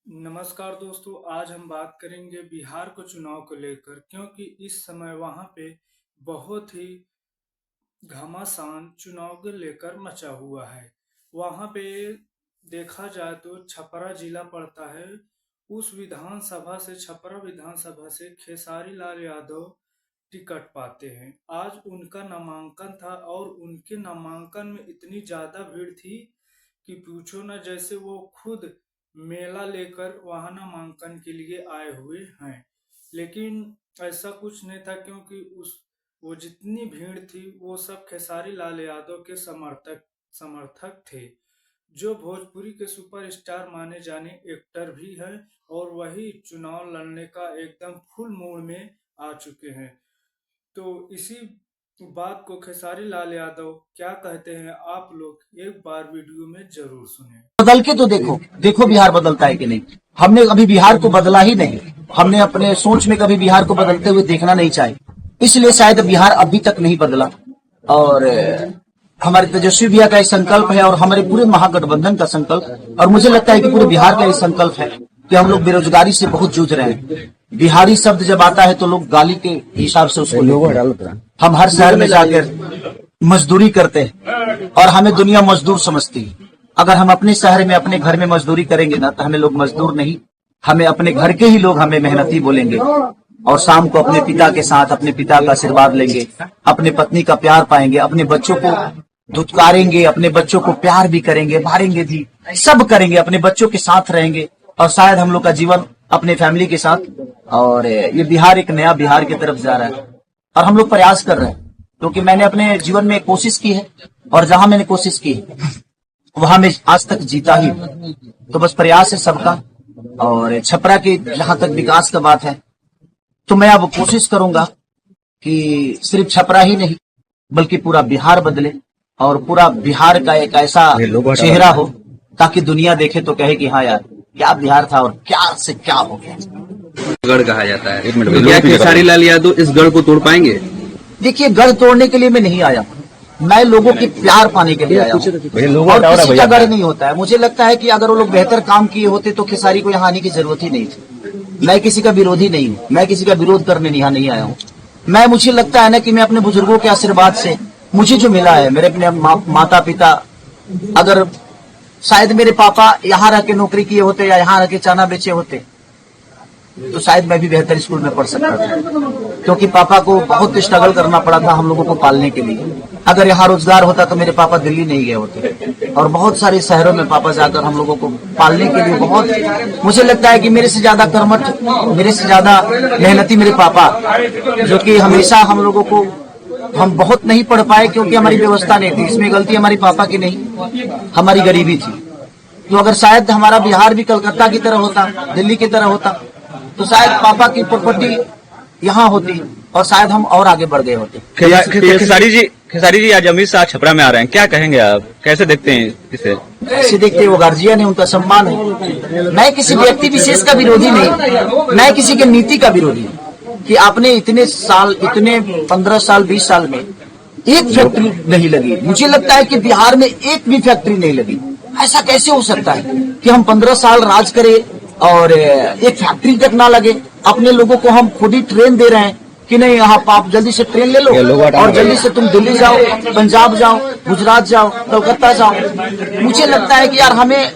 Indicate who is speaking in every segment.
Speaker 1: नमस्कार दोस्तों, आज हम बात करेंगे बिहार के चुनाव को लेकर, क्योंकि इस समय वहां पे बहुत ही घमासान चुनाव को लेकर मचा हुआ है। वहां पे देखा जाए तो छपरा जिला पड़ता है। उस विधानसभा से, छपरा विधानसभा से खेसारी लाल यादव टिकट पाते हैं। आज उनका नामांकन था और उनके नामांकन में इतनी ज्यादा भीड़ थी कि पूछो ना, जैसे वो खुद मेला लेकर वहां नामांकन के लिए आए हुए हैं। लेकिन ऐसा कुछ नहीं था, क्योंकि उस वो जितनी भीड़ थी वो सब खेसारी लाल यादव के समर्थक थे, जो भोजपुरी के सुपरस्टार माने जाने एक्टर भी हैं और वही चुनाव लड़ने का एकदम फुल मूड में आ चुके हैं। तो इसी बात को खेसारी लाल यादव क्या कहते हैं, आप लोग एक बार वीडियो में जरूर सुने।
Speaker 2: बदल के तो देखो देखो बिहार बदलता है कि नहीं। हमने कभी बिहार को बदला ही नहीं। हमने अपने सोच में कभी बिहार को बदलते हुए देखना नहीं चाहे, इसलिए शायद बिहार अभी तक नहीं बदला। और हमारे तेजस्वी भैया का एक संकल्प है और हमारे पूरे महागठबंधन का संकल्प, और मुझे लगता है कि पूरे बिहार का एक संकल्प है कि हम लोग बेरोजगारी से बहुत जूझ रहे हैं। बिहारी शब्द जब आता है तो लोग गाली के हिसाब से उसको लेते हैं। हम हर शहर में जाकर मजदूरी करते हैं और हमें दुनिया मजदूर समझती है। अगर हम अपने शहर में, अपने घर में मजदूरी करेंगे ना, तो हमें लोग मजदूर नहीं, हमें अपने घर के ही लोग हमें मेहनती बोलेंगे। और शाम को अपने पिता के साथ अपने पिता का आशीर्वाद लेंगे, अपने पत्नी का प्यार पाएंगे, अपने बच्चों को धुतकारेंगे, अपने बच्चों को प्यार भी करेंगे, मारेंगे भी, सब करेंगे, अपने बच्चों के साथ रहेंगे और शायद हम लोग का जीवन अपने फैमिली के साथ। और ये बिहार एक नया बिहार की तरफ जा रहा है और हम लोग प्रयास कर रहे हैं, क्योंकि मैंने अपने जीवन में कोशिश की है और जहां मैंने कोशिश की वहां मैं आज तक जीता ही। तो बस प्रयास है सबका। और छपरा की जहां तक विकास का बात है, तो मैं अब कोशिश करूंगा कि सिर्फ छपरा ही नहीं बल्कि पूरा बिहार बदले और पूरा बिहार का एक ऐसा चेहरा हो ताकि दुनिया देखे तो कहे कि हाँ यार, क्या बिहार था और क्या से क्या हो गया।
Speaker 3: गढ़ कहा जाता है, क्या खेसारी लाल यादव इस गढ़ को तोड़ पाएंगे?
Speaker 2: देखिए, गढ़ तोड़ने के लिए मैं नहीं आया, मैं लोगों की प्यार पाने के लिए आया हूँ। और किसी का गढ़ नहीं होता है। मुझे लगता है कि अगर वो लोग बेहतर काम किए होते तो खेसारी को यहाँ आने की जरूरत ही नहीं थी। मैं किसी का विरोधी नहीं हूँ, मैं किसी का विरोध करने यहाँ नहीं आया हूँ। मुझे लगता है ना कि मैं अपने बुजुर्गों के आशीर्वाद से मुझे जो मिला है, मेरे अपने माता पिता, अगर शायद मेरे पापा यहाँ रह के नौकरी किए होते या यहाँ रह के चना बेचे होते तो शायद मैं भी बेहतर स्कूल में पढ़ सकता था, क्योंकि पापा को बहुत स्ट्रगल करना पड़ा था हम लोगों को पालने के लिए। अगर यहाँ रोजगार होता तो मेरे पापा दिल्ली नहीं गए होते और बहुत सारे शहरों में पापा जाकर हम लोगों को पालने के लिए बहुत, मुझे लगता है कि मेरे से ज्यादा कर्मठ, मेरे से ज्यादा मेहनती मेरे पापा, जो कि हमेशा हम लोगों को, हम बहुत नहीं पढ़ पाए क्योंकि हमारी व्यवस्था नहीं थी। इसमें गलती हमारी पापा की नहीं, हमारी गरीबी थी। तो अगर शायद हमारा बिहार भी कलकत्ता की तरह होता, दिल्ली की तरह होता, तो शायद पापा की प्रॉपर्टी यहाँ होती और शायद हम और आगे बढ़ गए होते।
Speaker 3: खेसारी जी आज अमित शाह छपरा में आ रहे हैं, क्या कहेंगे आप, कैसे देखते हैं इसे?
Speaker 2: कैसे देखते हैं? वो गार्जियन है, उनका सम्मान है। मैं किसी व्यक्ति विशेष का विरोधी नहीं, मैं किसी के नीति का विरोधी हूँ कि आपने इतने साल, इतने 15 साल 20 साल में एक फैक्ट्री नहीं लगी। मुझे लगता है कि बिहार में एक भी फैक्ट्री नहीं लगी। ऐसा कैसे हो सकता है कि हम 15 साल राज करें और एक फैक्ट्री तक ना लगे? अपने लोगों को हम खुद ही ट्रेन दे रहे हैं कि नहीं, यहाँ आप जल्दी से ट्रेन ले लो और जल्दी से तुम दिल्ली जाओ, पंजाब जाओ, गुजरात जाओ, कलकत्ता जाओ। मुझे लगता है कि यार हमें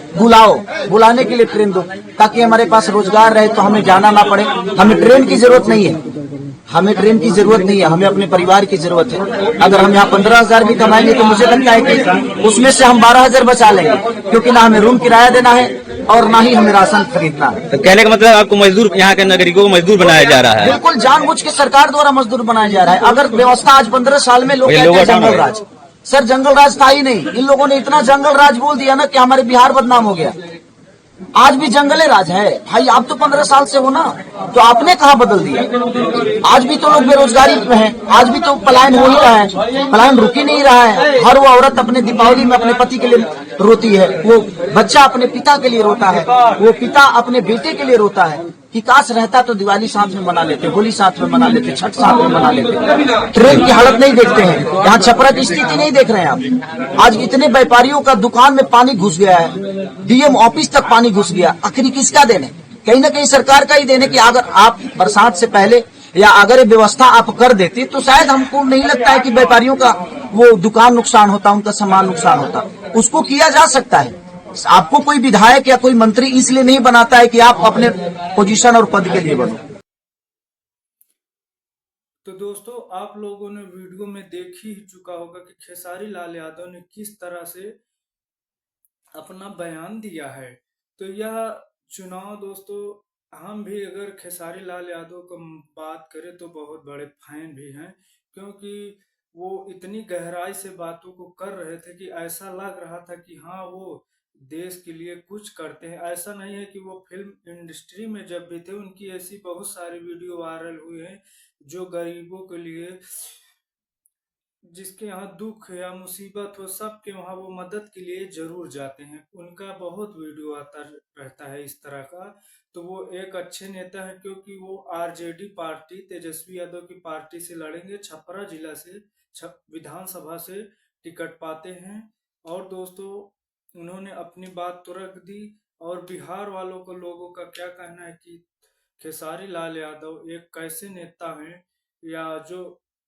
Speaker 2: बुलाने के लिए ट्रेन दो ताकि हमारे पास रोजगार रहे, तो हमें जाना ना पड़े। हमें ट्रेन की जरूरत नहीं है, हमें ट्रेन की जरूरत नहीं है, हमें अपने परिवार की जरूरत है। अगर हम यहाँ 15,000 भी कमाएंगे तो मुझे लगता है कि उसमें से हम 12,000 बचा लेंगे, क्योंकि ना हमें रूम किराया देना है और ना ही हमें राशन खरीदना है।
Speaker 3: तो कहने का मतलब आपको मजदूर, यहाँ के नागरिकों को मजदूर बनाया जा रहा है?
Speaker 2: बिल्कुल जानबूझ के सरकार द्वारा मजदूर बनाया जा रहा है। अगर व्यवस्था आज 15 साल में, लोग कहते हैं जंगल राज, सर जंगल राज था ही नहीं। इन लोगों ने इतना जंगल राज बोल दिया ना कि हमारे बिहार बदनाम हो गया। आज भी जंगले राज है भाई। आप तो 15 साल से हो ना, तो आपने कहाँ बदल दिया? आज भी तो लोग बेरोजगारी में हैं, आज भी तो पलायन हो ही रहा है, पलायन रुक ही नहीं रहा है। हर वो औरत अपने दीपावली में अपने पति के लिए रोती है, वो बच्चा अपने पिता के लिए रोता है, वो पिता अपने बेटे के लिए रोता है। कि काश रहता तो दिवाली साथ में मना लेते, होली साथ में मना लेते, छठ साथ में मना लेते। ट्रेन की हालत नहीं देखते हैं, यहाँ छपरा की स्थिति नहीं देख रहे हैं आप। आज इतने व्यापारियों का दुकान में पानी घुस गया है, डीएम ऑफिस तक पानी घुस गया। आखिर किसका देने? कहीं ना कहीं सरकार का ही देने कि अगर आप बरसात से पहले या अगर ये व्यवस्था आप कर देते तो शायद हमको नहीं लगता है कि व्यापारियों का वो दुकान नुकसान होता, उनका सामान नुकसान होता। उसको किया जा सकता है। आपको कोई विधायक या कोई मंत्री इसलिए नहीं बनाता है कि आप अपने पोजीशन और पद के लिए बनो।
Speaker 1: तो दोस्तों, आप लोगों ने वीडियो में देख ही चुका होगा कि खेसारी लाल यादव ने किस तरह से अपना बयान दिया है। तो यह चुनाव दोस्तों, हम भी अगर खेसारी लाल यादव को बात करें तो बहुत बड़े फैन भी हैं, क्योंकि वो इतनी गहराई से बातों को कर रहे थे कि ऐसा लग रहा था कि हाँ, वो देश के लिए कुछ करते हैं। ऐसा नहीं है कि वो फिल्म इंडस्ट्री में जब भी थे, उनकी ऐसी बहुत सारी वीडियो वायरल हुए हैं जो गरीबों के लिए, जिसके यहाँ दुख या मुसीबत हो, सबके वहाँ वो मदद के लिए जरूर जाते हैं। उनका बहुत वीडियो आता रहता है इस तरह का। तो वो एक अच्छे नेता है, क्योंकि वो आरजेडी पार्टी, तेजस्वी यादव की पार्टी से लड़ेंगे, छपरा जिला से विधानसभा से टिकट पाते हैं। और दोस्तों, उन्होंने अपनी बात तो रख दी। और बिहार वालों को, लोगों का क्या कहना है कि खेसारी लाल यादव एक कैसे नेता हैं, या जो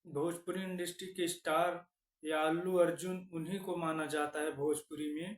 Speaker 1: भोजपुरी इंडस्ट्री के स्टार या अल्लू अर्जुन, उन्हीं को माना जाता है भोजपुरी में।